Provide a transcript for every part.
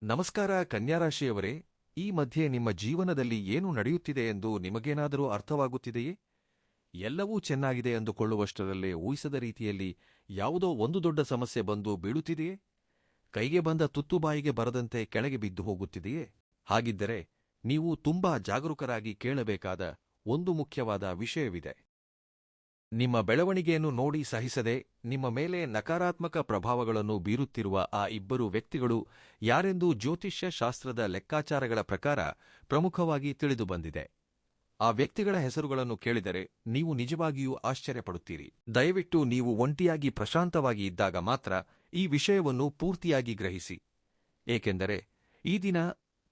ನಮಸ್ಕಾರ ಕನ್ಯಾರಾಶಿಯವರೇ, ಈ ಮಧ್ಯೆ ನಿಮ್ಮ ಜೀವನದಲ್ಲಿ ಏನು ನಡೆಯುತ್ತಿದೆ ಎಂದು ನಿಮಗೇನಾದರೂ ಅರ್ಥವಾಗುತ್ತಿದೆಯೇ? ಎಲ್ಲವೂ ಚೆನ್ನಾಗಿದೆ ಎಂದುಕೊಳ್ಳುವಷ್ಟರಲ್ಲೇ ಊಹಿಸದ ರೀತಿಯಲ್ಲಿ ಯಾವುದೋ ಒಂದು ದೊಡ್ಡ ಸಮಸ್ಯೆ ಬಂದು ಬೀಳುತ್ತಿದೆಯೇ? ಕೈಗೆ ಬಂದ ತುತ್ತು ಬಾಯಿಗೆ ಬರದಂತೆ ಕೆಳಗೆ ಬಿದ್ದು ಹೋಗುತ್ತಿದೆಯೇ? ಹಾಗಿದ್ದರೆ ನೀವು ತುಂಬಾ ಜಾಗರೂಕರಾಗಿ ಕೇಳಬೇಕಾದ ಒಂದು ಮುಖ್ಯವಾದ ವಿಷಯವಿದೆ. ನಿಮ್ಮ ಬೆಳವಣಿಗೆಯನ್ನು ನೋಡಿ ಸಹಿಸದೆ ನಿಮ್ಮ ಮೇಲೆ ನಕಾರಾತ್ಮಕ ಪ್ರಭಾವಗಳನ್ನು ಬೀರುತ್ತಿರುವ ಆ ಇಬ್ಬರು ವ್ಯಕ್ತಿಗಳು ಯಾರೆಂದು ಜ್ಯೋತಿಷ್ಯ ಶಾಸ್ತ್ರದ ಲೆಕ್ಕಾಚಾರಗಳ ಪ್ರಕಾರ ಪ್ರಮುಖವಾಗಿ ತಿಳಿದುಬಂದಿದೆ. ಆ ವ್ಯಕ್ತಿಗಳ ಹೆಸರುಗಳನ್ನು ಕೇಳಿದರೆ ನೀವು ನಿಜವಾಗಿಯೂ ಆಶ್ಚರ್ಯಪಡುತ್ತೀರಿ. ದಯವಿಟ್ಟು ನೀವು ಒಂಟಿಯಾಗಿ ಪ್ರಶಾಂತವಾಗಿ ಇದ್ದಾಗ ಮಾತ್ರ ಈ ವಿಷಯವನ್ನು ಪೂರ್ತಿಯಾಗಿ ಗ್ರಹಿಸಿ, ಏಕೆಂದರೆ ಈ ದಿನ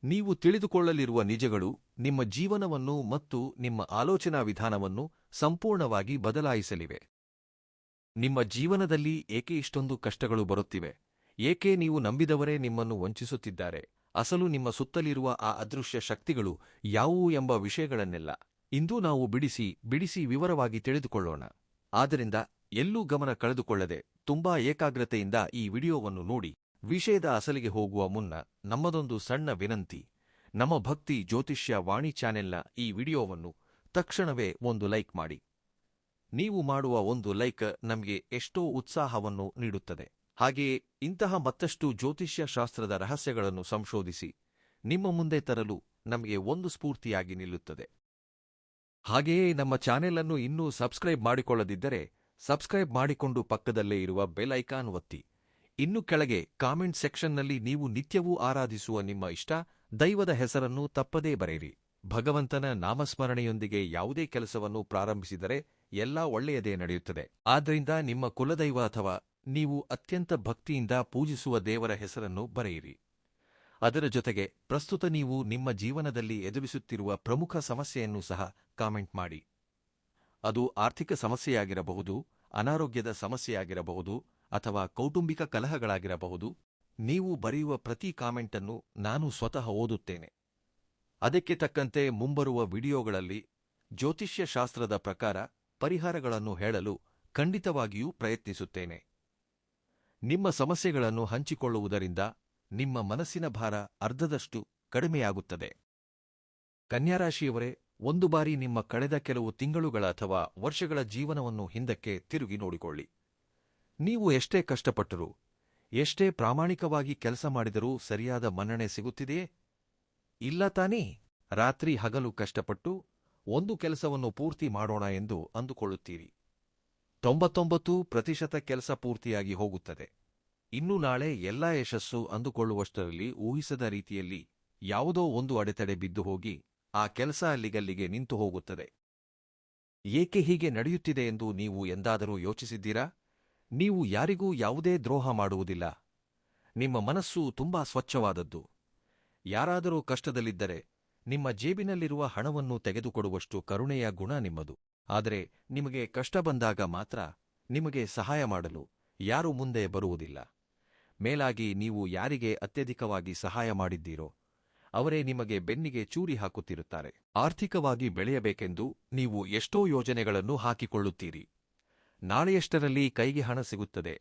ನೀವು ತಿಳಿದುಕೊಳ್ಳಲಿರುವ ನಿಜಗಳು ನಿಮ್ಮ ಜೀವನವನ್ನು ಮತ್ತು ನಿಮ್ಮ ಆಲೋಚನಾ ವಿಧಾನವನ್ನು ಸಂಪೂರ್ಣವಾಗಿ ಬದಲಾಯಿಸಲಿವೆ. ನಿಮ್ಮ ಜೀವನದಲ್ಲಿ ಏಕೆ ಇಷ್ಟೊಂದು ಕಷ್ಟಗಳು ಬರುತ್ತಿವೆ? ಏಕೆ ನೀವು ನಂಬಿದವರೇ ನಿಮ್ಮನ್ನು ವಂಚಿಸುತ್ತಿದ್ದಾರೆ? ಅಸಲು ನಿಮ್ಮ ಸುತ್ತಲಿರುವ ಆ ಅದೃಶ್ಯ ಶಕ್ತಿಗಳು ಯಾವುವು ಎಂಬ ವಿಷಯಗಳನ್ನೆಲ್ಲ ಇಂದು ನಾವು ಬಿಡಿಸಿ ವಿವರವಾಗಿ ತಿಳಿದುಕೊಳ್ಳೋಣ. ಆದ್ದರಿಂದ ಎಲ್ಲೂ ಗಮನ ಕಳೆದುಕೊಳ್ಳದೆ ತುಂಬಾ ಏಕಾಗ್ರತೆಯಿಂದ ಈ ವಿಡಿಯೋವನ್ನು ನೋಡಿ. ವಿಷಯದ ಅಸಲಿಗೆ ಹೋಗುವ ಮುನ್ನ ನಮ್ಮದೊಂದು ಸಣ್ಣ ವಿನಂತಿ. ನಮ್ಮ ಭಕ್ತಿ ಜ್ಯೋತಿಷ್ಯ ವಾಣಿ ಚಾನೆಲ್ನ ಈ ವಿಡಿಯೋವನ್ನು ತಕ್ಷಣವೇ ಒಂದು ಲೈಕ್ ಮಾಡಿ. ನೀವು ಮಾಡುವ ಒಂದು ಲೈಕ್ ನಮಗೆ ಎಷ್ಟೋ ಉತ್ಸಾಹವನ್ನು ನೀಡುತ್ತದೆ. ಹಾಗೆಯೇ ಇಂತಹ ಮತ್ತಷ್ಟು ಜ್ಯೋತಿಷ್ಯ ಶಾಸ್ತ್ರದ ರಹಸ್ಯಗಳನ್ನು ಸಂಶೋಧಿಸಿ ನಿಮ್ಮ ಮುಂದೆ ತರಲು ನಮಗೆ ಒಂದು ಸ್ಫೂರ್ತಿಯಾಗಿ ನಿಲ್ಲುತ್ತದೆ. ಹಾಗೆಯೇ ನಮ್ಮ ಚಾನೆಲ್ ಅನ್ನು ಇನ್ನೂ ಸಬ್ಸ್ಕ್ರೈಬ್ ಮಾಡಿಕೊಳ್ಳದಿದ್ದರೆ ಸಬ್ಸ್ಕ್ರೈಬ್ ಮಾಡಿಕೊಂಡು ಪಕ್ಕದಲ್ಲೇ ಇರುವ ಬೆಲ್ ಐಕಾನ್ ಒತ್ತಿ. ಇನ್ನು ಕೆಳಗೆ ಕಾಮೆಂಟ್ ಸೆಕ್ಷನ್ನಲ್ಲಿ ನೀವು ನಿತ್ಯವೂ ಆರಾಧಿಸುವ ನಿಮ್ಮ ಇಷ್ಟ ದೈವದ ಹೆಸರನ್ನು ತಪ್ಪದೇ ಬರೆಯಿರಿ. ಭಗವಂತನ ನಾಮಸ್ಮರಣೆಯೊಂದಿಗೆ ಯಾವುದೇ ಕೆಲಸವನ್ನು ಪ್ರಾರಂಭಿಸಿದರೆ ಎಲ್ಲಾ ಒಳ್ಳೆಯದೇ ನಡೆಯುತ್ತದೆ. ಆದ್ದರಿಂದ ನಿಮ್ಮ ಕುಲದೈವ ಅಥವಾ ನೀವು ಅತ್ಯಂತ ಭಕ್ತಿಯಿಂದ ಪೂಜಿಸುವ ದೇವರ ಹೆಸರನ್ನು ಬರೆಯಿರಿ. ಅದರ ಜೊತೆಗೆ ಪ್ರಸ್ತುತ ನೀವು ನಿಮ್ಮ ಜೀವನದಲ್ಲಿ ಎದುರಿಸುತ್ತಿರುವ ಪ್ರಮುಖ ಸಮಸ್ಯೆಯನ್ನು ಸಹ ಕಾಮೆಂಟ್ ಮಾಡಿ. ಅದು ಆರ್ಥಿಕ ಸಮಸ್ಯೆಯಾಗಿರಬಹುದು, ಅನಾರೋಗ್ಯದ ಸಮಸ್ಯೆಯಾಗಿರಬಹುದು ಅಥವಾ ಕೌಟುಂಬಿಕ ಕಲಹಗಳಾಗಿರಬಹುದು. ನೀವು ಬರೆಯುವ ಪ್ರತಿ ಕಾಮೆಂಟನ್ನು ನಾನು ಸ್ವತಃ ಓದುತ್ತೇನೆ. ಅದಕ್ಕೆ ತಕ್ಕಂತೆ ಮುಂಬರುವ ವಿಡಿಯೋಗಳಲ್ಲಿ ಜ್ಯೋತಿಷ್ಯ ಶಾಸ್ತ್ರದ ಪ್ರಕಾರ ಪರಿಹಾರಗಳನ್ನು ಹೇಳಲು ಖಂಡಿತವಾಗಿಯೂ ಪ್ರಯತ್ನಿಸುತ್ತೇನೆ. ನಿಮ್ಮ ಸಮಸ್ಯೆಗಳನ್ನು ಹಂಚಿಕೊಳ್ಳುವುದರಿಂದ ನಿಮ್ಮ ಮನಸ್ಸಿನ ಭಾರ ಅರ್ಧದಷ್ಟು ಕಡಿಮೆಯಾಗುತ್ತದೆ. ಕನ್ಯಾರಾಶಿಯವರೇ, ಒಂದು ಬಾರಿ ನಿಮ್ಮ ಕಳೆದ ಕೆಲವು ತಿಂಗಳುಗಳ ಅಥವಾ ವರ್ಷಗಳ ಜೀವನವನ್ನು ಹಿಂದಕ್ಕೆ ತಿರುಗಿ ನೋಡಿಕೊಳ್ಳಿ. ನೀವು ಎಷ್ಟೇ ಕಷ್ಟಪಟ್ಟರೂ, ಎಷ್ಟೇ ಪ್ರಾಮಾಣಿಕವಾಗಿ ಕೆಲಸ ಮಾಡಿದರೂ ಸರಿಯಾದ ಮನ್ನಣೆ ಸಿಗುತ್ತಿದೆಯೇ? ಇಲ್ಲ ತಾನೇ? ರಾತ್ರಿ ಹಗಲು ಕಷ್ಟಪಟ್ಟು ಒಂದು ಕೆಲಸವನ್ನು ಪೂರ್ತಿ ಮಾಡೋಣ ಎಂದು ಅಂದುಕೊಳ್ಳುತ್ತೀರಿ. 99% ಕೆಲಸ ಪೂರ್ತಿಯಾಗಿ ಹೋಗುತ್ತದೆ. ಇನ್ನು ನಾಳೆ ಎಲ್ಲಾ ಯಶಸ್ಸು ಅಂದುಕೊಳ್ಳುವಷ್ಟರಲ್ಲಿ ಊಹಿಸದ ರೀತಿಯಲ್ಲಿ ಯಾವುದೋ ಒಂದು ಅಡೆತಡೆ ಬಿದ್ದು ಹೋಗಿ ಆ ಕೆಲಸ ಅಲ್ಲಿಗಲ್ಲಿಗೆ ನಿಂತು ಹೋಗುತ್ತದೆ. ಏಕೆ ಹೀಗೆ ನಡೆಯುತ್ತಿದೆ ಎಂದು ನೀವು ಎಂದಾದರೂ ಯೋಚಿಸಿದ್ದೀರಾ? ನೀವು ಯಾರಿಗೂ ಯಾವುದೇ ದ್ರೋಹ ಮಾಡುವುದಿಲ್ಲ. ನಿಮ್ಮ ಮನಸ್ಸು ತುಂಬಾ ಸ್ವಚ್ಛವಾದದ್ದು. ಯಾರಾದರೂ ಕಷ್ಟದಲ್ಲಿದ್ದರೆ ನಿಮ್ಮ ಜೇಬಿನಲ್ಲಿರುವ ಹಣವನ್ನು ತೆಗೆದುಕೊಡುವಷ್ಟು ಕರುಣೆಯ ಗುಣ ನಿಮ್ಮದು. ಆದರೆ ನಿಮಗೆ ಕಷ್ಟ ಬಂದಾಗ ಮಾತ್ರ ನಿಮಗೆ ಸಹಾಯ ಮಾಡಲು ಯಾರೂ ಮುಂದೆ ಬರುವುದಿಲ್ಲ. ಮೇಲಾಗಿ ನೀವು ಯಾರಿಗೆ ಅತ್ಯಧಿಕವಾಗಿ ಸಹಾಯ ಮಾಡಿದ್ದೀರೋ ಅವರೇ ನಿಮಗೆ ಬೆನ್ನಿಗೆ ಚೂರಿ ಹಾಕುತ್ತಿರುತ್ತಾರೆ. ಆರ್ಥಿಕವಾಗಿ ಬೆಳೆಯಬೇಕೆಂದು ನೀವು ಎಷ್ಟೋ ಯೋಜನೆಗಳನ್ನು ಹಾಕಿಕೊಳ್ಳುತ್ತೀರಿ. ನಾಳೆಯಷ್ಟರಲ್ಲಿ ಕೈಗೆ ಹಣ ಸಿಗುತ್ತದೆ.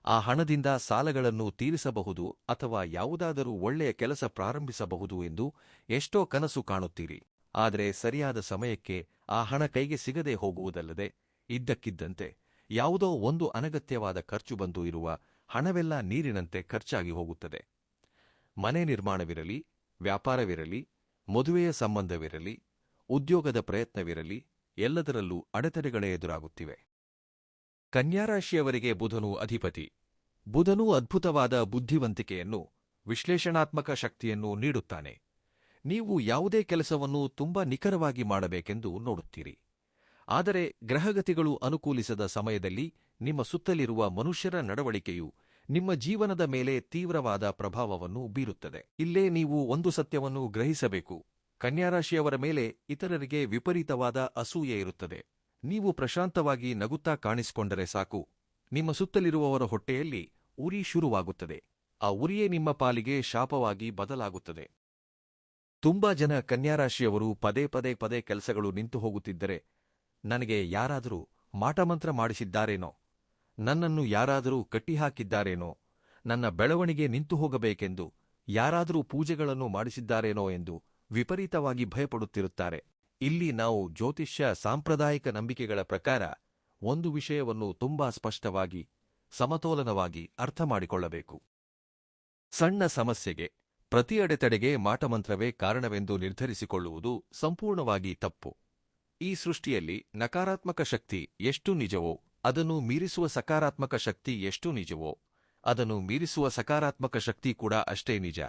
ಆ ಹಣದಿಂದ ಸಾಲಗಳನ್ನು ತೀರಿಸಬಹುದು ಅಥವಾ ಯಾವುದಾದರೂ ಒಳ್ಳೆಯ ಕೆಲಸ ಪ್ರಾರಂಭಿಸಬಹುದು ಎಂದು ಎಷ್ಟೋ ಕನಸು ಕಾಣುತ್ತೀರಿ. ಆದರೆ ಸರಿಯಾದ ಸಮಯಕ್ಕೆ ಆ ಹಣ ಕೈಗೆ ಸಿಗದೆ ಹೋಗುವುದಲ್ಲದೆ ಇದ್ದಕ್ಕಿದ್ದಂತೆ ಯಾವುದೋ ಒಂದು ಅನಗತ್ಯವಾದ ಖರ್ಚು ಬಂದು ಇರುವ ಹಣವೆಲ್ಲ ನೀರಿನಂತೆ ಖರ್ಚಾಗಿ ಹೋಗುತ್ತದೆ. ಮನೆ ನಿರ್ಮಾಣವಿರಲಿ, ವ್ಯಾಪಾರವಿರಲಿ, ಮದುವೆಯ ಸಂಬಂಧವಿರಲಿ, ಉದ್ಯೋಗದ ಪ್ರಯತ್ನವಿರಲಿ, ಎಲ್ಲದರಲ್ಲೂ ಅಡೆತಡೆಗಳೇ ಎದುರಾಗುತ್ತಿವೆ. ಕನ್ಯಾರಾಶಿಯವರಿಗೆ ಬುಧನು ಅಧಿಪತಿ. ಬುಧನು ಅದ್ಭುತವಾದ ಬುದ್ಧಿವಂತಿಕೆಯನ್ನು, ವಿಶ್ಲೇಷಣಾತ್ಮಕ ಶಕ್ತಿಯನ್ನು ನೀಡುತ್ತಾನೆ. ನೀವು ಯಾವುದೇ ಕೆಲಸವನ್ನು ತುಂಬಾ ನಿಖರವಾಗಿ ಮಾಡಬೇಕೆಂದು ನೋಡುತ್ತೀರಿ. ಆದರೆ ಗ್ರಹಗತಿಗಳು ಅನುಕೂಲಿಸದ ಸಮಯದಲ್ಲಿ ನಿಮ್ಮ ಸುತ್ತಲಿರುವ ಮನುಷ್ಯರ ನಡವಳಿಕೆಯು ನಿಮ್ಮ ಜೀವನದ ಮೇಲೆ ತೀವ್ರವಾದ ಪ್ರಭಾವವನ್ನು ಬೀರುತ್ತದೆ. ಇಲ್ಲೇ ನೀವು ಒಂದು ಸತ್ಯವನ್ನು ಗ್ರಹಿಸಬೇಕು. ಕನ್ಯಾರಾಶಿಯವರ ಮೇಲೆ ಇತರರಿಗೆ ವಿಪರೀತವಾದ ಅಸೂಯೆ ಇರುತ್ತದೆ. ನೀವು ಪ್ರಶಾಂತವಾಗಿ ನಗುತ್ತಾ ಕಾಣಿಸಿಕೊಂಡರೆ ಸಾಕು, ನಿಮ್ಮ ಸುತ್ತಲಿರುವವರ ಹೊಟ್ಟೆಯಲ್ಲಿ ಉರಿ ಶುರುವಾಗುತ್ತದೆ. ಆ ಉರಿಯೇ ನಿಮ್ಮ ಪಾಲಿಗೆ ಶಾಪವಾಗಿ ಬದಲಾಗುತ್ತದೆ. ತುಂಬಾ ಜನ ಕನ್ಯಾರಾಶಿಯವರು ಪದೇ ಕೆಲಸಗಳು ನಿಂತು ಹೋಗುತ್ತಿದ್ದರೆ, ನನಗೆ ಯಾರಾದರೂ ಮಾಟಮಂತ್ರ ಮಾಡಿಸಿದ್ದಾರೇನೋ, ನನ್ನನ್ನು ಯಾರಾದರೂ ಕಟ್ಟಿಹಾಕಿದ್ದಾರೇನೋ, ನನ್ನ ಬೆಳವಣಿಗೆ ನಿಂತು ಹೋಗಬೇಕೆಂದು ಯಾರಾದರೂ ಪೂಜೆಗಳನ್ನು ಮಾಡಿಸಿದ್ದಾರೇನೋ ಎಂದು ವಿಪರೀತವಾಗಿ ಭಯಪಡುತ್ತಿರುತ್ತಾರೆ. ಇಲ್ಲಿ ನಾವು ಜ್ಯೋತಿಷ್ಯ ಸಾಂಪ್ರದಾಯಿಕ ನಂಬಿಕೆಗಳ ಪ್ರಕಾರ ಒಂದು ವಿಷಯವನ್ನು ತುಂಬಾ ಸ್ಪಷ್ಟವಾಗಿ ಸಮತೋಲನವಾಗಿ ಅರ್ಥಮಾಡಿಕೊಳ್ಳಬೇಕು. ಸಣ್ಣ ಸಮಸ್ಯೆಗೆ ಪ್ರತಿ ಅಡೆತಡೆಗೆ ಮಾಟಮಂತ್ರವೇ ಕಾರಣವೆಂದು ನಿರ್ಧರಿಸಿಕೊಳ್ಳುವುದು ಸಂಪೂರ್ಣವಾಗಿ ತಪ್ಪು. ಈ ಸೃಷ್ಟಿಯಲ್ಲಿ ನಕಾರಾತ್ಮಕ ಶಕ್ತಿ ಎಷ್ಟು ನಿಜವೋ ಅದನ್ನು ಮೀರಿಸುವ ಸಕಾರಾತ್ಮಕ ಶಕ್ತಿ ಎಷ್ಟು ನಿಜವೋ ಅದನ್ನು ಮೀರಿಸುವ ಸಕಾರಾತ್ಮಕ ಶಕ್ತಿ ಕೂಡ ಅಷ್ಟೇ ನಿಜ.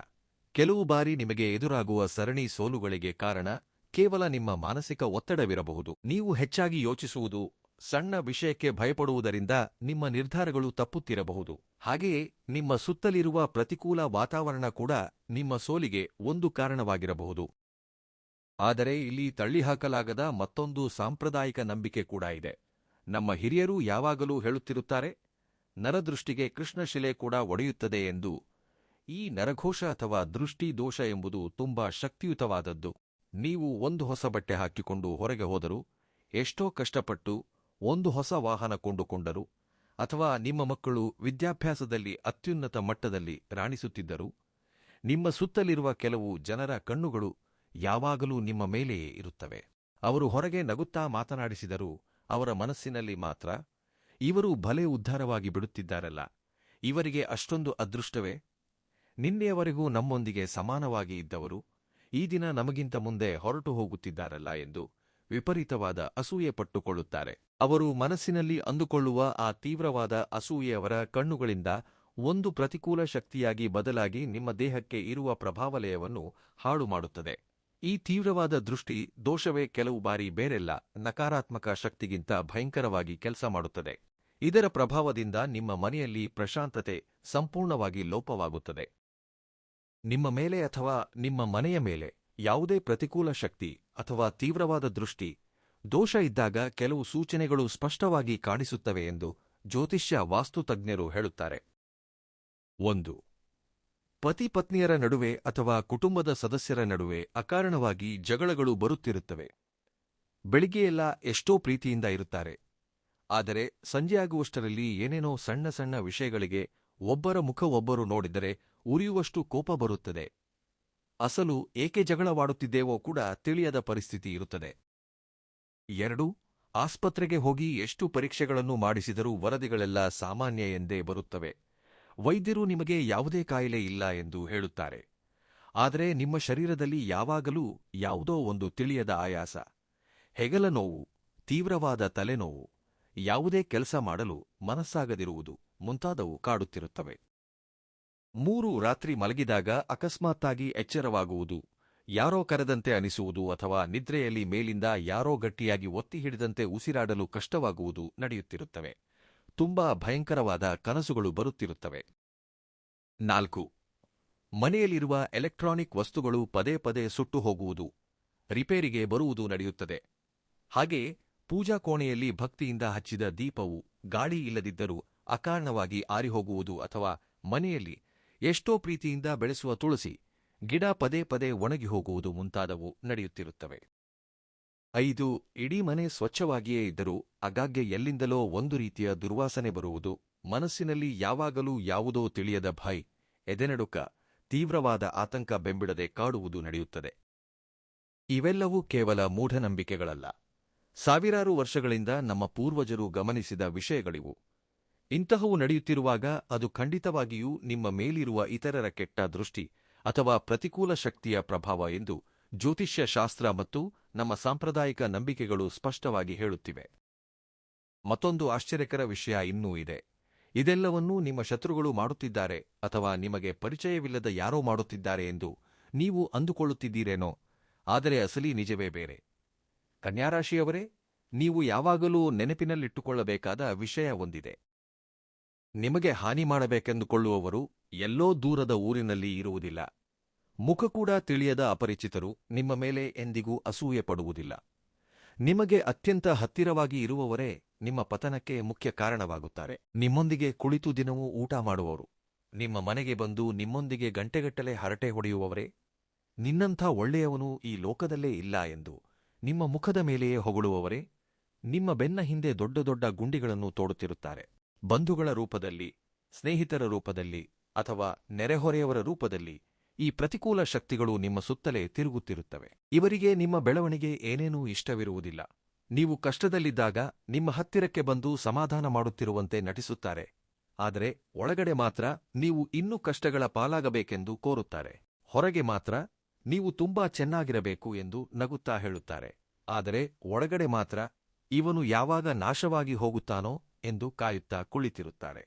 ಕೆಲವು ಬಾರಿ ನಿಮಗೆ ಎದುರಾಗುವ ಸರಣಿ ಸೋಲುಗಳಿಗೆ ಕಾರಣ ಕೇವಲ ನಿಮ್ಮ ಮಾನಸಿಕ ಒತ್ತಡವಿರಬಹುದು. ನೀವು ಹೆಚ್ಚಾಗಿ ಯೋಚಿಸುವುದು, ಸಣ್ಣ ವಿಷಯಕ್ಕೆ ಭಯಪಡುವುದರಿಂದ ನಿಮ್ಮ ನಿರ್ಧಾರಗಳು ತಪ್ಪುತ್ತಿರಬಹುದು. ಹಾಗೆಯೇ ನಿಮ್ಮ ಸುತ್ತಲಿರುವ ಪ್ರತಿಕೂಲ ವಾತಾವರಣ ಕೂಡ ನಿಮ್ಮ ಸೋಲಿಗೆ ಒಂದು ಕಾರಣವಾಗಿರಬಹುದು. ಆದರೆ ಇಲ್ಲಿ ತಳ್ಳಿಹಾಕಲಾಗದ ಮತ್ತೊಂದು ಸಾಂಪ್ರದಾಯಿಕ ನಂಬಿಕೆ ಕೂಡ ಇದೆ. ನಮ್ಮ ಹಿರಿಯರು ಯಾವಾಗಲೂ ಹೇಳುತ್ತಿರುತ್ತಾರೆ, ನರದೃಷ್ಟಿಗೆ ಕೃಷ್ಣಶಿಲೆ ಕೂಡ ಒಡೆಯುತ್ತದೆ ಎಂದು. ಈ ನರಘೋಷ ಅಥವಾ ದೃಷ್ಟಿ ದೋಷ ಎಂಬುದು ತುಂಬಾ ಶಕ್ತಿಯುತವಾದದ್ದು. ನೀವು ಒಂದು ಹೊಸ ಬಟ್ಟೆ ಹಾಕಿಕೊಂಡು ಹೊರಗೆ ಹೋದರೂ, ಎಷ್ಟೋ ಕಷ್ಟಪಟ್ಟು ಒಂದು ಹೊಸ ವಾಹನ ಕೊಂಡುಕೊಂಡರು, ಅಥವಾ ನಿಮ್ಮ ಮಕ್ಕಳು ವಿದ್ಯಾಭ್ಯಾಸದಲ್ಲಿ ಅತ್ಯುನ್ನತ ಮಟ್ಟದಲ್ಲಿ ರಾಣಿಸುತ್ತಿದ್ದರು, ನಿಮ್ಮ ಸುತ್ತಲಿರುವ ಕೆಲವು ಜನರ ಕಣ್ಣುಗಳು ಯಾವಾಗಲೂ ನಿಮ್ಮ ಮೇಲೆಯೇ ಇರುತ್ತವೆ. ಅವರು ಹೊರಗೆ ನಗುತ್ತಾ ಮಾತನಾಡಿಸಿದರೂ ಅವರ ಮನಸ್ಸಿನಲ್ಲಿ ಮಾತ್ರ, ಇವರು ಭಲೆ ಉದ್ಧಾರವಾಗಿ ಬಿಡುತ್ತಿದ್ದಾರಲ್ಲ, ಇವರಿಗೆ ಅಷ್ಟೊಂದು ಅದೃಷ್ಟವೇ, ನಿನ್ನೆಯವರೆಗೂ ನಮ್ಮೊಂದಿಗೆ ಸಮಾನವಾಗಿ ಇದ್ದವರು ಈ ದಿನ ನಮಗಿಂತ ಮುಂದೆ ಹೊರಟು ಹೋಗುತ್ತಿದ್ದಾರಲ್ಲ ಎಂದು ವಿಪರೀತವಾದ ಅಸೂಯೆ ಪಟ್ಟುಕೊಳ್ಳುತ್ತಾರೆ. ಅವರು ಮನಸ್ಸಿನಲ್ಲಿ ಅಂದುಕೊಳ್ಳುವ ಆ ತೀವ್ರವಾದ ಅಸೂಯೆಯವರ ಕಣ್ಣುಗಳಿಂದ ಒಂದು ಪ್ರತಿಕೂಲ ಶಕ್ತಿಯಾಗಿ ಬದಲಾಗಿ ನಿಮ್ಮ ದೇಹಕ್ಕೆ ಇರುವ ಪ್ರಭಾವಲಯವನ್ನು ಹಾಳು ಮಾಡುತ್ತದೆ. ಈ ತೀವ್ರವಾದ ದೃಷ್ಟಿ ದೋಷವೇ ಕೆಲವು ಬಾರಿ ಬೇರೆಲ್ಲ ನಕಾರಾತ್ಮಕ ಶಕ್ತಿಗಿಂತ ಭಯಂಕರವಾಗಿ ಕೆಲಸ ಮಾಡುತ್ತದೆ. ಇದರ ಪ್ರಭಾವದಿಂದ ನಿಮ್ಮ ಮನೆಯಲ್ಲಿ ಪ್ರಶಾಂತತೆ ಸಂಪೂರ್ಣವಾಗಿ ಲೋಪವಾಗುತ್ತದೆ. ನಿಮ್ಮ ಮೇಲೆ ಅಥವಾ ನಿಮ್ಮ ಮನೆಯ ಮೇಲೆ ಯಾವುದೇ ಪ್ರತಿಕೂಲ ಶಕ್ತಿ ಅಥವಾ ತೀವ್ರವಾದ ದೃಷ್ಟಿ ದೋಷ ಇದ್ದಾಗ ಕೆಲವು ಸೂಚನೆಗಳು ಸ್ಪಷ್ಟವಾಗಿ ಕಾಣಿಸುತ್ತವೆ ಎಂದು ಜ್ಯೋತಿಷ್ಯ ವಾಸ್ತುತಜ್ಞರು ಹೇಳುತ್ತಾರೆ. 1. ಪತಿ ಪತ್ನಿಯರ ನಡುವೆ ಅಥವಾ ಕುಟುಂಬದ ಸದಸ್ಯರ ನಡುವೆ ಅಕಾರಣವಾಗಿ ಜಗಳಗಳು ಬರುತ್ತಿರುತ್ತವೆ. ಬೆಳಿಗ್ಗೆಯೆಲ್ಲ ಎಷ್ಟೋ ಪ್ರೀತಿಯಿಂದ ಇರುತ್ತಾರೆ, ಆದರೆ ಸಂಜೆಯಾಗುವಷ್ಟರಲ್ಲಿ ಏನೇನೋ ಸಣ್ಣ ಸಣ್ಣ ವಿಷಯಗಳಿಗೆ ಒಬ್ಬರ ಮುಖ ಒಬ್ಬರು ನೋಡಿದರೆ ಉರಿಯುವಷ್ಟು ಕೋಪ ಬರುತ್ತದೆ. ಅಸಲು ಏಕೆ ಜಗಳವಾಡುತ್ತಿದ್ದೇವೋ ಕೂಡ ತಿಳಿಯದ ಪರಿಸ್ಥಿತಿ ಇರುತ್ತದೆ. 2. ಆಸ್ಪತ್ರೆಗೆ ಹೋಗಿ ಎಷ್ಟು ಪರೀಕ್ಷೆಗಳನ್ನು ಮಾಡಿಸಿದರೂ ವರದಿಗಳೆಲ್ಲ ಸಾಮಾನ್ಯ ಎಂದೇ ಬರುತ್ತವೆ. ವೈದ್ಯರು ನಿಮಗೆ ಯಾವುದೇ ಕಾಯಿಲೆ ಇಲ್ಲ ಎಂದು ಹೇಳುತ್ತಾರೆ, ಆದರೆ ನಿಮ್ಮ ಶರೀರದಲ್ಲಿ ಯಾವಾಗಲೂ ಯಾವುದೋ ಒಂದು ತಿಳಿಯದ ಆಯಾಸ, ಹೆಗಲ ನೋವು, ತೀವ್ರವಾದ ತಲೆನೋವು, ಯಾವುದೇ ಕೆಲಸ ಮಾಡಲು ಮನಸ್ಸಾಗದಿರುವುದು ಮುಂತಾದವು ಕಾಡುತ್ತಿರುತ್ತವೆ. 3. ರಾತ್ರಿ ಮಲಗಿದಾಗ ಅಕಸ್ಮಾತ್ತಾಗಿ ಎಚ್ಚರವಾಗುವುದು, ಯಾರೋ ಕರೆದಂತೆ ಅನಿಸುವುದು ಅಥವಾ ನಿದ್ರೆಯಲ್ಲಿ ಮೇಲಿಂದ ಯಾರೋ ಗಟ್ಟಿಯಾಗಿ ಒತ್ತಿ ಹಿಡಿದಂತೆ ಉಸಿರಾಡಲು ಕಷ್ಟವಾಗುವುದು ನಡೆಯುತ್ತಿರುತ್ತವೆ. ತುಂಬಾ ಭಯಂಕರವಾದ ಕನಸುಗಳು ಬರುತ್ತಿರುತ್ತವೆ. 4. ಮನೆಯಲ್ಲಿರುವ ಎಲೆಕ್ಟ್ರಾನಿಕ್ ವಸ್ತುಗಳು ಪದೇ ಪದೇ ಸುಟ್ಟು ಹೋಗುವುದು, ರಿಪೇರಿಗೆ ಬರುವುದು ನಡೆಯುತ್ತದೆ. ಹಾಗೆಯೇ ಪೂಜಾ ಕೋಣೆಯಲ್ಲಿ ಭಕ್ತಿಯಿಂದ ಹಚ್ಚಿದ ದೀಪವು ಗಾಳಿ ಇಲ್ಲದಿದ್ದರೂ ಅಕಾರಣವಾಗಿ ಆರಿಹೋಗುವುದು ಅಥವಾ ಮನೆಯಲ್ಲಿ ಎಷ್ಟೋ ಪ್ರೀತಿಯಿಂದ ಬೆಳೆಸುವ ತುಳಸಿ ಗಿಡ ಪದೇ ಪದೇ ಒಣಗಿ ಹೋಗುವುದು ಮುಂತಾದವು ನಡೆಯುತ್ತಿರುತ್ತವೆ. 5. ಇಡೀ ಮನೆ ಸ್ವಚ್ಛವಾಗಿಯೇ ಇದ್ದರೂ ಆಗಾಗ್ಗೆ ಎಲ್ಲಿಂದಲೋ ಒಂದು ರೀತಿಯ ದುರ್ವಾಸನೆ ಬರುವುದು, ಮನಸ್ಸಿನಲ್ಲಿ ಯಾವಾಗಲೂ ಯಾವುದೋ ತಿಳಿಯದ ಭಯ, ಎದೆನಡುಕ, ತೀವ್ರವಾದ ಆತಂಕ ಬೆಂಬಿಡದೆ ಕಾಡುವುದು ನಡೆಯುತ್ತದೆ. ಇವೆಲ್ಲವೂ ಕೇವಲ ಮೂಢನಂಬಿಕೆಗಳಲ್ಲ, ಸಾವಿರಾರು ವರ್ಷಗಳಿಂದ ನಮ್ಮ ಪೂರ್ವಜರು ಗಮನಿಸಿದ ವಿಷಯಗಳಿವು. ಇಂತಹವು ನಡೆಯುತ್ತಿರುವಾಗ ಅದು ಖಂಡಿತವಾಗಿಯೂ ನಿಮ್ಮ ಮೇಲಿರುವ ಇತರರ ಕೆಟ್ಟ ದೃಷ್ಟಿ ಅಥವಾ ಪ್ರತಿಕೂಲ ಶಕ್ತಿಯ ಪ್ರಭಾವ ಎಂದು ಜ್ಯೋತಿಷ್ಯ ಶಾಸ್ತ್ರ ಮತ್ತು ನಮ್ಮ ಸಾಂಪ್ರದಾಯಿಕ ನಂಬಿಕೆಗಳು ಸ್ಪಷ್ಟವಾಗಿ ಹೇಳುತ್ತಿವೆ. ಮತ್ತೊಂದು ಆಶ್ಚರ್ಯಕರ ವಿಷಯ ಇನ್ನೂ ಇದೆ. ಇದೆಲ್ಲವನ್ನೂ ನಿಮ್ಮ ಶತ್ರುಗಳು ಮಾಡುತ್ತಿದ್ದಾರೆ ಅಥವಾ ನಿಮಗೆ ಪರಿಚಯವಿಲ್ಲದ ಯಾರೋ ಮಾಡುತ್ತಿದ್ದಾರೆ ಎಂದು ನೀವು ಅಂದುಕೊಳ್ಳುತ್ತಿದ್ದೀರೇನೋ, ಆದರೆ ಅಸಲಿ ನಿಜವೇ ಬೇರೆ. ಕನ್ಯಾರಾಶಿಯವರೇ, ನೀವು ಯಾವಾಗಲೂ ನೆನಪಿನಲ್ಲಿಟ್ಟುಕೊಳ್ಳಬೇಕಾದ ವಿಷಯ ಒಂದಿದೆ. ನಿಮಗೆ ಹಾನಿ ಮಾಡಬೇಕೆಂದುಕೊಳ್ಳುವವರು ಎಲ್ಲೋ ದೂರದ ಊರಿನಲ್ಲಿ ಇರುವುದಿಲ್ಲ. ಮುಖ ಕೂಡ ತಿಳಿಯದ ಅಪರಿಚಿತರು ನಿಮ್ಮ ಮೇಲೆ ಎಂದಿಗೂ ಅಸೂಯೆ ಪಡುವುದಿಲ್ಲ. ನಿಮಗೆ ಅತ್ಯಂತ ಹತ್ತಿರವಾಗಿ ಇರುವವರೇ ನಿಮ್ಮ ಪತನಕ್ಕೆ ಮುಖ್ಯ ಕಾರಣವಾಗುತ್ತಾರೆ. ನಿಮ್ಮೊಂದಿಗೆ ಕುಳಿತು ದಿನವೂ ಊಟ ಮಾಡುವವರು, ನಿಮ್ಮ ಮನೆಗೆ ಬಂದು ನಿಮ್ಮೊಂದಿಗೆ ಗಂಟೆಗಟ್ಟಲೆ ಹರಟೆ ಹೊಡೆಯುವವರೇ, ನಿನ್ನಂಥ ಒಳ್ಳೆಯವನು ಈ ಲೋಕದಲ್ಲೇ ಇಲ್ಲ ಎಂದು ನಿಮ್ಮ ಮುಖದ ಮೇಲೆಯೇ ಹೊಗಳುವವರೇ ನಿಮ್ಮ ಬೆನ್ನ ಹಿಂದೆ ದೊಡ್ಡ ದೊಡ್ಡ ಗುಂಡಿಗಳನ್ನು ತೋಡುತ್ತಿರುತ್ತಾರೆ. ಬಂಧುಗಳ ರೂಪದಲ್ಲಿ, ಸ್ನೇಹಿತರ ರೂಪದಲ್ಲಿ ಅಥವಾ ನೆರೆಹೊರೆಯವರ ರೂಪದಲ್ಲಿ ಈ ಪ್ರತಿಕೂಲ ಶಕ್ತಿಗಳು ನಿಮ್ಮ ಸುತ್ತಲೇ ತಿರುಗುತ್ತಿರುತ್ತವೆ. ಇವರಿಗೆ ನಿಮ್ಮ ಬೆಳವಣಿಗೆ ಏನೇನೂ ಇಷ್ಟವಿರುವುದಿಲ್ಲ. ನೀವು ಕಷ್ಟದಲ್ಲಿದ್ದಾಗ ನಿಮ್ಮ ಹತ್ತಿರಕ್ಕೆ ಬಂದು ಸಮಾಧಾನ ಮಾಡುತ್ತಿರುವಂತೆ ನಟಿಸುತ್ತಾರೆ. ಆದರೆ ಒಳಗಡೆ ಮಾತ್ರ ನೀವು ಇನ್ನೂ ಕಷ್ಟಗಳ ಪಾಲಾಗಬೇಕೆಂದು ಕೋರುತ್ತಾರೆ. ಹೊರಗೆ ಮಾತ್ರ ನೀವು ತುಂಬಾ ಚೆನ್ನಾಗಿರಬೇಕು ಎಂದು ನಗುತ್ತಾ ಹೇಳುತ್ತಾರೆ. ಆದರೆ ಒಳಗಡೆ ಮಾತ್ರ ಇವನು ಯಾವಾಗ ನಾಶವಾಗಿ ಹೋಗುತ್ತಾನೋ ಎಂದು ಕಾಯುತ್ತಾ ಕುಳಿತಿರುತ್ತಾರೆ.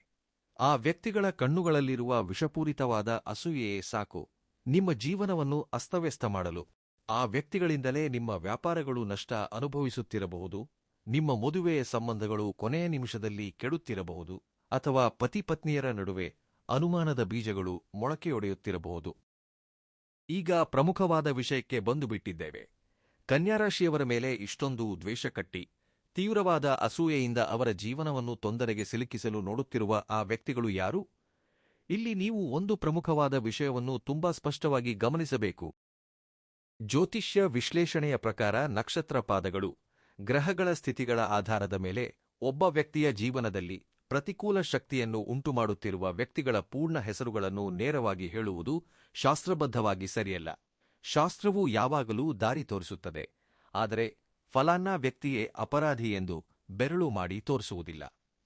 ಆ ವ್ಯಕ್ತಿಗಳ ಕಣ್ಣುಗಳಲ್ಲಿರುವ ವಿಷಪೂರಿತವಾದ ಅಸೂಯೆಯೇ ಸಾಕು ನಿಮ್ಮ ಜೀವನವನ್ನು ಅಸ್ತವ್ಯಸ್ತ ಮಾಡಲು. ಆ ವ್ಯಕ್ತಿಗಳಿಂದಲೇ ನಿಮ್ಮ ವ್ಯಾಪಾರಗಳು ನಷ್ಟ ಅನುಭವಿಸುತ್ತಿರಬಹುದು, ನಿಮ್ಮ ಮದುವೆಯ ಸಂಬಂಧಗಳು ಕೊನೆಯ ನಿಮಿಷದಲ್ಲಿ ಕೆಡುತ್ತಿರಬಹುದು, ಅಥವಾ ಪತಿಪತ್ನಿಯರ ನಡುವೆ ಅನುಮಾನದ ಬೀಜಗಳು ಮೊಳಕೆಯೊಡೆಯುತ್ತಿರಬಹುದು. ಈಗ ಪ್ರಮುಖವಾದ ವಿಷಯಕ್ಕೆ ಬಂದುಬಿಟ್ಟಿದ್ದೇವೆ. ಕನ್ಯಾರಾಶಿಯವರ ಮೇಲೆ ಇಷ್ಟೊಂದು ದ್ವೇಷ ಕಟ್ಟಿ ತೀವ್ರವಾದ ಅಸೂಯೆಯಿಂದ ಅವರ ಜೀವನವನ್ನು ತೊಂದರೆಗೆ ಸಿಲುಕಿಸಲು ನೋಡುತ್ತಿರುವ ಆ ವ್ಯಕ್ತಿಗಳು ಯಾರು? ಇಲ್ಲಿ ನೀವು ಒಂದು ಪ್ರಮುಖವಾದ ವಿಷಯವನ್ನು ತುಂಬಾ ಸ್ಪಷ್ಟವಾಗಿ ಗಮನಿಸಬೇಕು. ಜ್ಯೋತಿಷ್ಯ ವಿಶ್ಲೇಷಣೆಯ ಪ್ರಕಾರ ನಕ್ಷತ್ರ ಪಾದಗಳು, ಗ್ರಹಗಳ ಸ್ಥಿತಿಗಳ ಆಧಾರದ ಮೇಲೆ ಒಬ್ಬ ವ್ಯಕ್ತಿಯ ಜೀವನದಲ್ಲಿ ಪ್ರತಿಕೂಲ ಶಕ್ತಿಯನ್ನು ಉಂಟುಮಾಡುತ್ತಿರುವ ವ್ಯಕ್ತಿಗಳ ಪೂರ್ಣ ಹೆಸರುಗಳನ್ನು ನೇರವಾಗಿ ಹೇಳುವುದು ಶಾಸ್ತ್ರಬದ್ಧವಾಗಿ ಸರಿಯಲ್ಲ. ಶಾಸ್ತ್ರವು ಯಾವಾಗಲೂ ದಾರಿ ತೋರಿಸುತ್ತದೆ, ಆದರೆ ಫಲಾನಾ ವ್ಯಕ್ತಿಯೇ ಅಪರಾಧಿ ಎಂದು ಬೆರಳು ಮಾಡಿ ತೋರಿಸುವುದಿಲ್ಲ.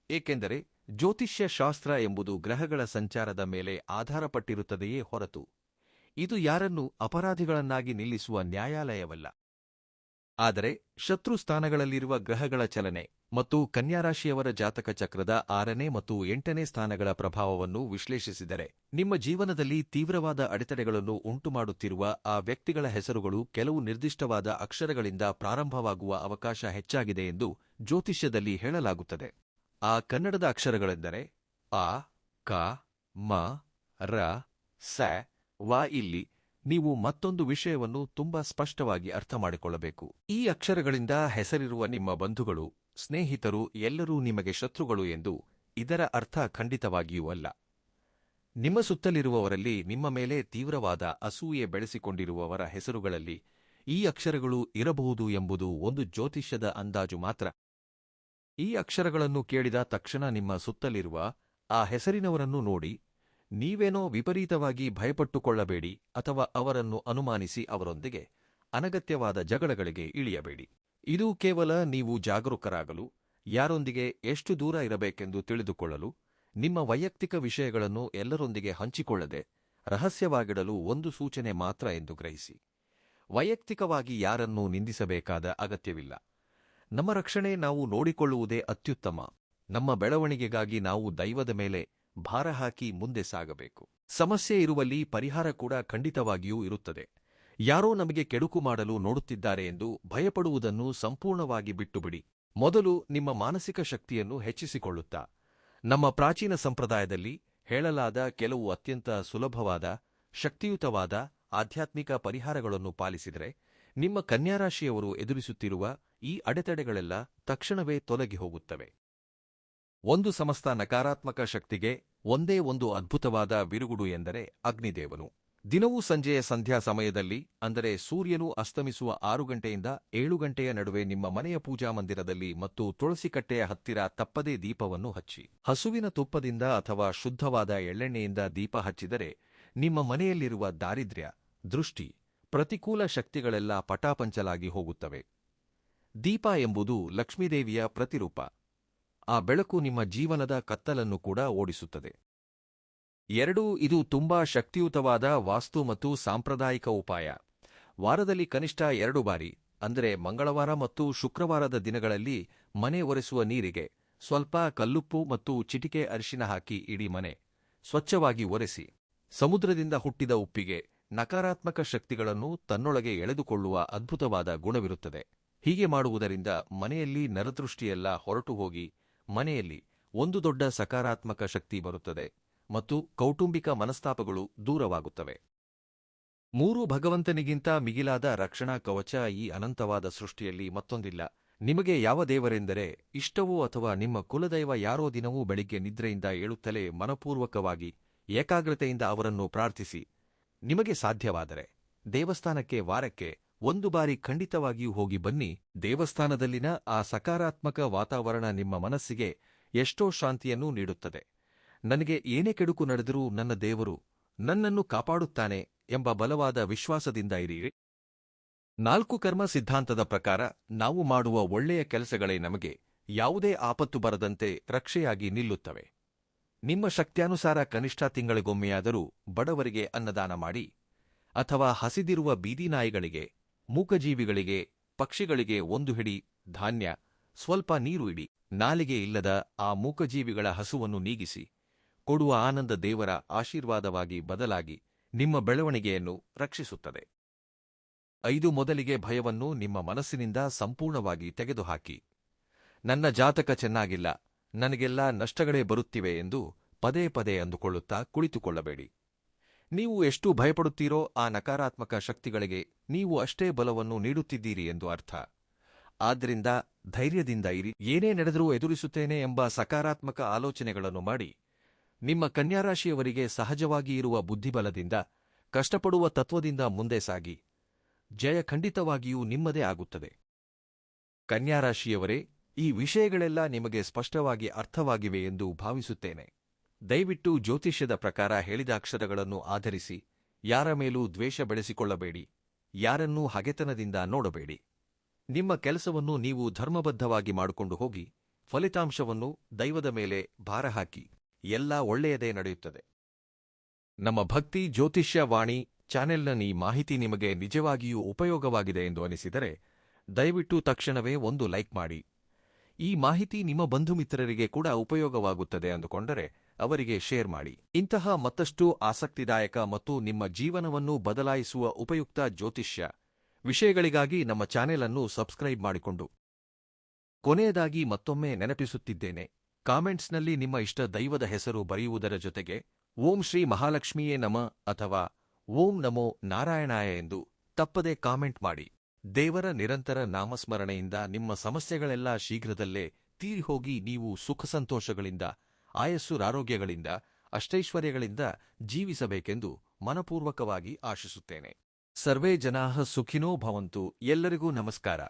ಏಕೆಂದರೆ ಜ್ಯೋತಿಷ್ಯ ಶಾಸ್ತ್ರ ಎಂಬುದು ಗ್ರಹಗಳ ಸಂಚಾರದ ಮೇಲೆ ಆಧಾರಪಟ್ಟಿರುತ್ತದೆಯೇ ಹೊರತು ಇದು ಯಾರನ್ನೂ ಅಪರಾಧಿಗಳನ್ನಾಗಿ ನಿಲ್ಲಿಸುವ ನ್ಯಾಯಾಲಯವಲ್ಲ. ಆದರೆ ಶತ್ರು ಸ್ಥಾನಗಳಲ್ಲಿರುವ ಗ್ರಹಗಳ ಚಲನೆ ಮತ್ತು ಕನ್ಯಾರಾಶಿಯವರ ಜಾತಕ ಚಕ್ರದ 6ನೇ ಮತ್ತು 8ನೇ ಸ್ಥಾನಗಳ ಪ್ರಭಾವವನ್ನು ವಿಶ್ಲೇಷಿಸಿದರೆ ನಿಮ್ಮ ಜೀವನದಲ್ಲಿ ತೀವ್ರವಾದ ಅಡೆತಡೆಗಳನ್ನು ಉಂಟುಮಾಡುತ್ತಿರುವ ಆ ವ್ಯಕ್ತಿಗಳ ಹೆಸರುಗಳು ಕೆಲವು ನಿರ್ದಿಷ್ಟವಾದ ಅಕ್ಷರಗಳಿಂದ ಪ್ರಾರಂಭವಾಗುವ ಅವಕಾಶ ಹೆಚ್ಚಾಗಿದೆ ಎಂದು ಜ್ಯೋತಿಷ್ಯದಲ್ಲಿ ಹೇಳಲಾಗುತ್ತದೆ. ಆ ಕನ್ನಡದ ಅಕ್ಷರಗಳೆಂದರೆ ಅ, ಕ, ಮ, ರ, ಸ, ವ. ಇಲ್ಲಿ ನೀವು ಮತ್ತೊಂದು ವಿಷಯವನ್ನು ತುಂಬಾ ಸ್ಪಷ್ಟವಾಗಿ ಅರ್ಥಮಾಡಿಕೊಳ್ಳಬೇಕು. ಈ ಅಕ್ಷರಗಳಿಂದ ಹೆಸರಿರುವ ನಿಮ್ಮ ಬಂಧುಗಳು, ಸ್ನೇಹಿತರು ಎಲ್ಲರೂ ನಿಮಗೆ ಶತ್ರುಗಳು ಎಂದು ಇದರ ಅರ್ಥ ಖಂಡಿತವಾಗಿಯೂ ಅಲ್ಲ. ನಿಮ್ಮ ಸುತ್ತಲಿರುವವರಲ್ಲಿ ನಿಮ್ಮ ಮೇಲೆ ತೀವ್ರವಾದ ಅಸೂಯೆ ಬೆಳೆಸಿಕೊಂಡಿರುವವರ ಹೆಸರುಗಳಲ್ಲಿ ಈ ಅಕ್ಷರಗಳು ಇರಬಹುದು ಎಂಬುದು ಒಂದು ಜ್ಯೋತಿಷ್ಯದ ಅಂದಾಜು ಮಾತ್ರ. ಈ ಅಕ್ಷರಗಳನ್ನು ಕೇಳಿದ ತಕ್ಷಣ ನಿಮ್ಮ ಸುತ್ತಲಿರುವ ಆ ಹೆಸರಿನವರನ್ನು ನೋಡಿ ನೀವೇನೋ ವಿಪರೀತವಾಗಿ ಭಯಪಟ್ಟುಕೊಳ್ಳಬೇಡಿ ಅಥವಾ ಅವರನ್ನು ಅನುಮಾನಿಸಿ ಅವರೊಂದಿಗೆ ಅನಗತ್ಯವಾದ ಜಗಳಗಳಿಗೆ ಇಳಿಯಬೇಡಿ. ಇದು ಕೇವಲ ನೀವು ಜಾಗರೂಕರಾಗಲು, ಯಾರೊಂದಿಗೆ ಎಷ್ಟು ದೂರ ಇರಬೇಕೆಂದು ತಿಳಿದುಕೊಳ್ಳಲು, ನಿಮ್ಮ ವೈಯಕ್ತಿಕ ವಿಷಯಗಳನ್ನು ಎಲ್ಲರೊಂದಿಗೆ ಹಂಚಿಕೊಳ್ಳದೆ ರಹಸ್ಯವಾಗಿಡಲು ಒಂದು ಸೂಚನೆ ಮಾತ್ರ ಎಂದು ಗ್ರಹಿಸಿ. ವೈಯಕ್ತಿಕವಾಗಿ ಯಾರನ್ನೂ ನಿಂದಿಸಬೇಕಾದ ಅಗತ್ಯವಿಲ್ಲ. ನಮ್ಮ ರಕ್ಷಣೆ ನಾವು ನೋಡಿಕೊಳ್ಳುವುದೇ ಅತ್ಯುತ್ತಮ. ನಮ್ಮ ಬೆಳವಣಿಗೆಗಾಗಿ ನಾವು ದೈವದ ಮೇಲೆ ಭಾರ ಹಾಕಿ ಮುಂದೆ ಸಾಗಬೇಕು. ಸಮಸ್ಯೆ ಇರುವಲ್ಲಿ ಪರಿಹಾರ ಕೂಡ ಖಂಡಿತವಾಗಿಯೂ ಇರುತ್ತದೆ. ಯಾರೋ ನಮಗೆ ಕೆಡುಕು ಮಾಡಲು ನೋಡುತ್ತಿದ್ದಾರೆ ಎಂದು ಭಯಪಡುವುದನ್ನು ಸಂಪೂರ್ಣವಾಗಿ ಬಿಟ್ಟುಬಿಡಿ. ಮೊದಲು ನಿಮ್ಮ ಮಾನಸಿಕ ಶಕ್ತಿಯನ್ನು ಹೆಚ್ಚಿಸಿಕೊಳ್ಳುತ್ತಾ ನಮ್ಮ ಪ್ರಾಚೀನ ಸಂಪ್ರದಾಯದಲ್ಲಿ ಹೇಳಲಾದ ಕೆಲವು ಅತ್ಯಂತ ಸುಲಭವಾದ, ಶಕ್ತಿಯುತವಾದ ಆಧ್ಯಾತ್ಮಿಕ ಪರಿಹಾರಗಳನ್ನು ಪಾಲಿಸಿದರೆ ನಿಮ್ಮ ಕನ್ಯಾರಾಶಿಯವರು ಎದುರಿಸುತ್ತಿರುವ ಈ ಅಡೆತಡೆಗಳೆಲ್ಲ ತಕ್ಷಣವೇ ತೊಲಗಿ ಹೋಗುತ್ತವೆ. ಒಂದು ಸಮಸ್ತ ನಕಾರಾತ್ಮಕ ಶಕ್ತಿಗೆ ಒಂದೇ ಒಂದು ಅದ್ಭುತವಾದ ವಿರುಗುಡು ಎಂದರೆ ಅಗ್ನಿದೇವನು. ದಿನವೂ ಸಂಜೆಯ ಸಂಧ್ಯಾ ಸಮಯದಲ್ಲಿ, ಅಂದರೆ ಸೂರ್ಯನು ಅಸ್ತಮಿಸುವ 6 ಗಂಟೆಯಿಂದ 7 ಗಂಟೆಯ ನಡುವೆ ನಿಮ್ಮ ಮನೆಯ ಪೂಜಾ ಮಂದಿರದಲ್ಲಿ ಮತ್ತು ತುಳಸಿಕಟ್ಟೆಯ ಹತ್ತಿರ ತಪ್ಪದೇ ದೀಪವನ್ನು ಹಚ್ಚಿ. ಹಸುವಿನ ತುಪ್ಪದಿಂದ ಅಥವಾ ಶುದ್ಧವಾದ ಎಳ್ಳೆಣ್ಣೆಯಿಂದ ದೀಪ ಹಚ್ಚಿದರೆ ನಿಮ್ಮ ಮನೆಯಲ್ಲಿರುವ ದಾರಿದ್ರ್ಯ, ದೃಷ್ಟಿ, ಪ್ರತಿಕೂಲ ಶಕ್ತಿಗಳೆಲ್ಲ ಪಟಾಪಂಚಲಾಗಿ ಹೋಗುತ್ತವೆ. ದೀಪ ಎಂಬುದು ಲಕ್ಷ್ಮೀದೇವಿಯ ಪ್ರತಿರೂಪ. ಆ ಬೆಳಕು ನಿಮ್ಮ ಜೀವನದ ಕತ್ತಲನ್ನು ಕೂಡ ಓಡಿಸುತ್ತದೆ. 2. ಇದು ತುಂಬಾ ಶಕ್ತಿಯುತವಾದ ವಾಸ್ತು ಮತ್ತು ಸಾಂಪ್ರದಾಯಿಕ ಉಪಾಯ. ವಾರದಲ್ಲಿ ಕನಿಷ್ಠ 2 ಬಾರಿ, ಅಂದರೆ ಮಂಗಳವಾರ ಮತ್ತು ಶುಕ್ರವಾರದ ದಿನಗಳಲ್ಲಿ ಮನೆ ಒರೆಸುವ ನೀರಿಗೆ ಸ್ವಲ್ಪ ಕಲ್ಲುಪ್ಪು ಮತ್ತು ಚಿಟಿಕೆ ಅರಿಶಿನ ಹಾಕಿ ಇಡೀ ಮನೆ ಸ್ವಚ್ಛವಾಗಿ ಒರೆಸಿ. ಸಮುದ್ರದಿಂದ ಹುಟ್ಟಿದ ಉಪ್ಪಿಗೆ ನಕಾರಾತ್ಮಕ ಶಕ್ತಿಗಳನ್ನು ತನ್ನೊಳಗೆ ಎಳೆದುಕೊಳ್ಳುವ ಅದ್ಭುತವಾದ ಗುಣವಿರುತ್ತದೆ. ಹೀಗೆ ಮಾಡುವುದರಿಂದ ಮನೆಯಲ್ಲಿ ನರದೃಷ್ಟಿಯೆಲ್ಲ ಹೊರಟು ಹೋಗಿ ಮನೆಯಲ್ಲಿ ಒಂದು ದೊಡ್ಡ ಸಕಾರಾತ್ಮಕ ಶಕ್ತಿ ಬರುತ್ತದೆ ಮತ್ತು ಕೌಟುಂಬಿಕ ಮನಸ್ತಾಪಗಳು ದೂರವಾಗುತ್ತವೆ. 3. ಭಗವಂತನಿಗಿಂತ ಮಿಗಿಲಾದ ರಕ್ಷಣಾ ಕವಚ ಈ ಅನಂತವಾದ ಸೃಷ್ಟಿಯಲ್ಲಿ ಮತ್ತೊಂದಿಲ್ಲ. ನಿಮಗೆ ಯಾವ ದೇವರೆಂದರೆ ಇಷ್ಟವೋ ಅಥವಾ ನಿಮ್ಮ ಕುಲದೈವ ಯಾರೋ ದಿನವೂ ಬೆಳಿಗ್ಗೆ ನಿದ್ರೆಯಿಂದ ಏಳುತ್ತಲೇ ಮನಪೂರ್ವಕವಾಗಿ ಏಕಾಗ್ರತೆಯಿಂದ ಅವರನ್ನು ಪ್ರಾರ್ಥಿಸಿ. ನಿಮಗೆ ಸಾಧ್ಯವಾದರೆ ದೇವಸ್ಥಾನಕ್ಕೆ ವಾರಕ್ಕೆ 1 ಬಾರಿ ಖಂಡಿತವಾಗಿಯೂ ಹೋಗಿ ಬನ್ನಿ. ದೇವಸ್ಥಾನದಲ್ಲಿನ ಆ ಸಕಾರಾತ್ಮಕ ವಾತಾವರಣ ನಿಮ್ಮ ಮನಸ್ಸಿಗೆ ಎಷ್ಟೋ ಶಾಂತಿಯನ್ನೂ ನೀಡುತ್ತದೆ. ನನಗೆ ಏನೇ ಕೆಡುಕು ನಡೆದರೂ ನನ್ನ ದೇವರು ನನ್ನನ್ನು ಕಾಪಾಡುತ್ತಾನೆ ಎಂಬ ಬಲವಾದ ವಿಶ್ವಾಸದಿಂದ ಇರಿರಿ. 4 ಕರ್ಮ ಸಿದ್ಧಾಂತದ ಪ್ರಕಾರ ನಾವು ಮಾಡುವ ಒಳ್ಳೆಯ ಕೆಲಸಗಳೇ ನಮಗೆ ಯಾವುದೇ ಆಪತ್ತು ಬರದಂತೆ ರಕ್ಷೆಯಾಗಿ ನಿಲ್ಲುತ್ತವೆ. ನಿಮ್ಮ ಶಕ್ತ್ಯಾನುಸಾರ ಕನಿಷ್ಠ ತಿಂಗಳಿಗೊಮ್ಮೆಯಾದರೂ ಬಡವರಿಗೆ ಅನ್ನದಾನ ಮಾಡಿ, ಅಥವಾ ಹಸಿದಿರುವ ಬೀದಿನಾಯಿಗಳಿಗೆ, ಮೂಕಜೀವಿಗಳಿಗೆ, ಪಕ್ಷಿಗಳಿಗೆ ಒಂದು ಹಿಡಿ ಧಾನ್ಯ, ಸ್ವಲ್ಪ ನೀರು ಇಡಿ. ನಾಲಿಗೆ ಇಲ್ಲದ ಆ ಮೂಕಜೀವಿಗಳ ಹಸುವನ್ನು ನೀಗಿಸಿ ಕೊಡುವ ಆನಂದ ದೇವರ ಆಶೀರ್ವಾದವಾಗಿ ಬದಲಾಗಿ ನಿಮ್ಮ ಬೆಳವಣಿಗೆಯನ್ನು ರಕ್ಷಿಸುತ್ತದೆ. 5 ಮೊದಲಿಗೆ ಭಯವನ್ನು ನಿಮ್ಮ ಮನಸ್ಸಿನಿಂದ ಸಂಪೂರ್ಣವಾಗಿ ತೆಗೆದುಹಾಕಿ. ನನ್ನ ಜಾತಕ ಚೆನ್ನಾಗಿಲ್ಲ, ನನಗೆಲ್ಲ ನಷ್ಟಗಳೇ ಬರುತ್ತಿವೆ ಎಂದು ಪದೇ ಪದೇ ಅಂದುಕೊಳ್ಳುತ್ತಾ ಕುಳಿತುಕೊಳ್ಳಬೇಡಿ. ನೀವು ಎಷ್ಟು ಭಯಪಡುತ್ತೀರೋ ಆ ನಕಾರಾತ್ಮಕ ಶಕ್ತಿಗಳಿಗೆ ನೀವು ಅಷ್ಟೇ ಬಲವನ್ನು ನೀಡುತ್ತಿದ್ದೀರಿ ಎಂದು ಅರ್ಥ. ಆದ್ದರಿಂದ ಧೈರ್ಯದಿಂದ ಇರಿ. ಏನೇ ನಡೆದರೂ ಎದುರಿಸುತ್ತೇನೆ ಎಂಬ ಸಕಾರಾತ್ಮಕ ಆಲೋಚನೆಗಳನ್ನು ಮಾಡಿ. ನಿಮ್ಮ ಕನ್ಯಾರಾಶಿಯವರಿಗೆ ಸಹಜವಾಗಿ ಇರುವ ಬುದ್ಧಿಬಲದಿಂದ, ಕಷ್ಟಪಡುವ ತತ್ವದಿಂದ ಮುಂದೆ ಸಾಗಿ. ಜಯ ಖಂಡಿತವಾಗಿಯೂ ನಿಮ್ಮದೇ ಆಗುತ್ತದೆ. ಕನ್ಯಾರಾಶಿಯವರೇ, ಈ ವಿಷಯಗಳೆಲ್ಲ ನಿಮಗೆ ಸ್ಪಷ್ಟವಾಗಿ ಅರ್ಥವಾಗಿವೆ ಎಂದು ಭಾವಿಸುತ್ತೇನೆ. ದಯವಿಟ್ಟು ಜ್ಯೋತಿಷ್ಯದ ಪ್ರಕಾರ ಹೇಳಿದ ಅಕ್ಷರಗಳನ್ನು ಆಧರಿಸಿ ಯಾರ ಮೇಲೂ ದ್ವೇಷ ಬೆಳೆಸಿಕೊಳ್ಳಬೇಡಿ, ಯಾರನ್ನೂ ಹಗೆತನದಿಂದ ನೋಡಬೇಡಿ. ನಿಮ್ಮ ಕೆಲಸವನ್ನು ನೀವು ಧರ್ಮಬದ್ಧವಾಗಿ ಮಾಡಿಕೊಂಡು ಹೋಗಿ, ಫಲಿತಾಂಶವನ್ನು ದೈವದ ಮೇಲೆ ಭಾರ ಹಾಕಿ. ಎಲ್ಲ ಒಳ್ಳೆಯದೇ ನಡೆಯುತ್ತದೆ. ನಮ್ಮ ಭಕ್ತಿ ಜ್ಯೋತಿಷ್ಯ ವಾಣಿ ಚಾನೆಲ್ನ ಈ ಮಾಹಿತಿ ನಿಮಗೆ ನಿಜವಾಗಿಯೂ ಉಪಯೋಗವಾಗಿದೆ ಎಂದು ಅನಿಸಿದರೆ ದಯವಿಟ್ಟು ತಕ್ಷಣವೇ ಒಂದು ಲೈಕ್ ಮಾಡಿ. ಈ ಮಾಹಿತಿ ನಿಮ್ಮ ಬಂಧುಮಿತ್ರರಿಗೆ ಕೂಡ ಉಪಯೋಗವಾಗುತ್ತದೆ ಅಂದುಕೊಂಡರೆ ಅವರಿಗೆ ಶೇರ್ ಮಾಡಿ. ಇಂತಹ ಮತ್ತಷ್ಟು ಆಸಕ್ತಿದಾಯಕ ಮತ್ತು ನಿಮ್ಮ ಜೀವನವನ್ನು ಬದಲಾಯಿಸುವ ಉಪಯುಕ್ತ ಜ್ಯೋತಿಷ್ಯ ವಿಷಯಗಳಿಗಾಗಿ ನಮ್ಮ ಚಾನೆಲ್ ಅನ್ನು ಸಬ್ಸ್ಕ್ರೈಬ್ ಮಾಡಿಕೊಂಡು. ಕೊನೆಯದಾಗಿ ಮತ್ತೊಮ್ಮೆ ನೆನಪಿಸುತ್ತಿದ್ದೇನೆ, ಕಾಮೆಂಟ್ಸ್ನಲ್ಲಿ ನಿಮ್ಮ ಇಷ್ಟ ದೈವದ ಹೆಸರು ಬರೆಯುವುದರ ಜೊತೆಗೆ ಓಂ ಶ್ರೀ ಮಹಾಲಕ್ಷ್ಮಿಯೇ ನಮಃ ಅಥವಾ ಓಂ ನಮೋ ನಾರಾಯಣಾಯ ಎಂದು ತಪ್ಪದೆ ಕಾಮೆಂಟ್ ಮಾಡಿ. ದೇವರ ನಿರಂತರ ನಾಮಸ್ಮರಣೆಯಿಂದ ನಿಮ್ಮ ಸಮಸ್ಯೆಗಳೆಲ್ಲ ಶೀಘ್ರದಲ್ಲೇ ತೀರಿಹೋಗಿ ನೀವು ಸುಖ ಸಂತೋಷಗಳಿಂದ, ಆಯಸ್ಸುರಾರೋಗ್ಯಗಳಿಂದ, ಅಷ್ಟೈಶ್ವರ್ಯಗಳಿಂದ ಜೀವಿಸಬೇಕೆಂದು ಮನಪೂರ್ವಕವಾಗಿ ಆಶಿಸುತ್ತೇನೆ. ಸರ್ವೇ ಜನಾಃ ಸುಖಿನೋ ಭವಂತು. ಎಲ್ಲರಿಗೂ ನಮಸ್ಕಾರ.